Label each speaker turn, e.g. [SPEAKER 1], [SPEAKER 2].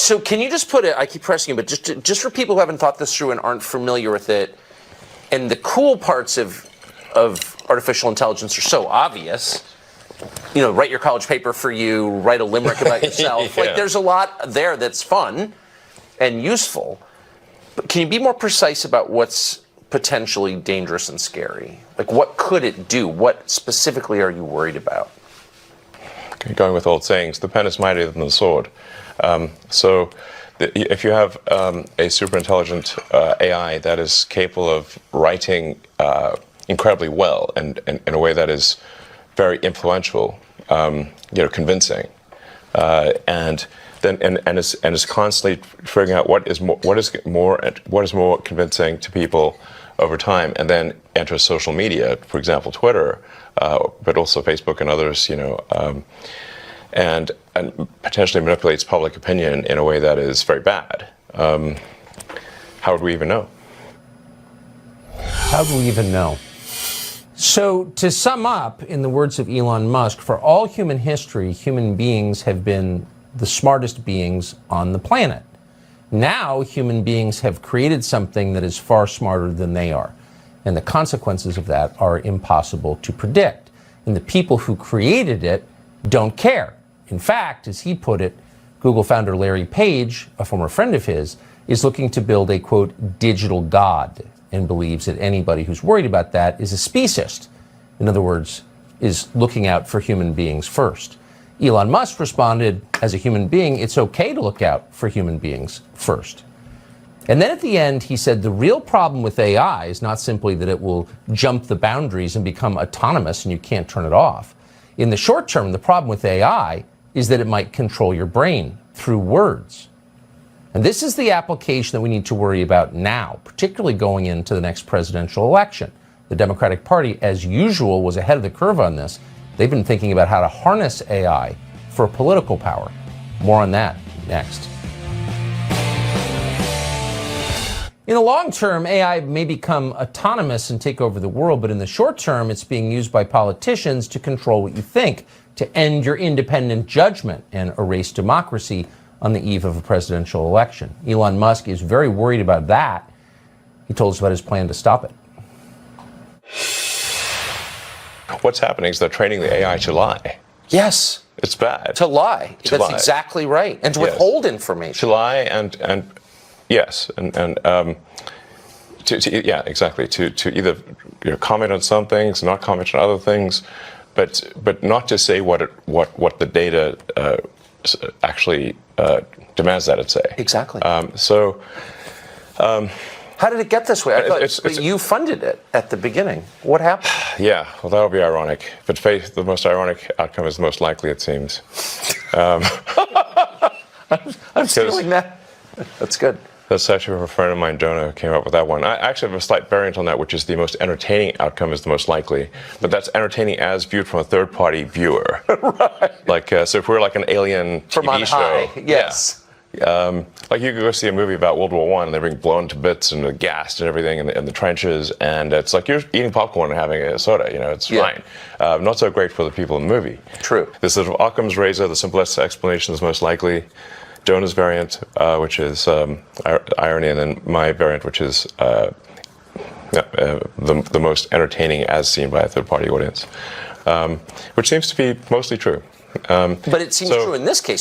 [SPEAKER 1] So can you just put it, I keep pressing you, but just for people who haven't thought this through and aren't familiar with it, and the cool parts of artificial intelligence are so obvious, you know, write your college paper for you, write a limerick about yourself. Like, there's a lot there that's fun and useful. But can you be more precise about what's potentially dangerous and scary? Like, what could it do? What specifically are you worried about?
[SPEAKER 2] Going with old sayings, the pen is mightier than the sword. If you have a super intelligent AI that is capable of writing incredibly well and in a way that is very influential, convincing, and is constantly figuring out what is more convincing to people over time, and then enters social media, for example, Twitter, but also Facebook and others, and potentially manipulates public opinion in a way that is very bad. How would we even know?
[SPEAKER 3] How do we even know? So, to sum up, in the words of Elon Musk, for all human history, human beings have been the smartest beings on the planet. Now, human beings have created something that is far smarter than they are. And the consequences of that are impossible to predict. And the people who created it don't care. In fact, as he put it, Google founder Larry Page, a former friend of his, is looking to build a, quote, digital god, and believes that anybody who's worried about that is a speciesist. In other words, is looking out for human beings first. Elon Musk responded, as a human being, it's okay to look out for human beings first. And then at the end, he said the real problem with AI is not simply that it will jump the boundaries and become autonomous and you can't turn it off. In the short term, the problem with AI is that it might control your brain through words. And this is the application that we need to worry about now, particularly going into the next presidential election. The Democratic Party, as usual, was ahead of the curve on this. They've been thinking about how to harness AI for political power. More on that next. In the long term, AI may become autonomous and take over the world, but in the short term, it's being used by politicians to control what you think, to end your independent judgment and erase democracy on the eve of a presidential election. Elon Musk is very worried about that. He told us about his plan to stop it.
[SPEAKER 2] What's happening is they're training the AI to lie.
[SPEAKER 1] Yes.
[SPEAKER 2] It's bad.
[SPEAKER 1] To lie.
[SPEAKER 2] To
[SPEAKER 1] That's
[SPEAKER 2] lie.
[SPEAKER 1] exactly right. And to withhold information.
[SPEAKER 2] To lie and yes, exactly. To either comment on some things, not comment on other things, but not to say what the data actually demands that it say.
[SPEAKER 1] Exactly. How did it get this way? I thought you funded it at the beginning. What happened?
[SPEAKER 2] Yeah, well, that would be ironic. But the most ironic outcome is the most likely, it seems.
[SPEAKER 1] I'm stealing that. That's good.
[SPEAKER 2] That's actually a friend of mine, Jonah, who came up with that one. I actually have a slight variant on that, which is the most entertaining outcome is the most likely. But that's entertaining as viewed from a third-party viewer. Right. Like, so if we're like an alien
[SPEAKER 1] from
[SPEAKER 2] TV
[SPEAKER 1] on
[SPEAKER 2] show.
[SPEAKER 1] High. Yes.
[SPEAKER 2] Yeah. Like you could go see a movie about World War I and they're being blown to bits and they're gassed and everything in the trenches, and it's like you're eating popcorn and having a soda, it's fine. Not so great for the people in the movie.
[SPEAKER 1] True.
[SPEAKER 2] This sort of Occam's razor, the simplest explanation is most likely. Jonah's variant, which is irony, and then my variant, which is the most entertaining as seen by a third-party audience, which seems to be mostly true.
[SPEAKER 1] But it seems true in this case.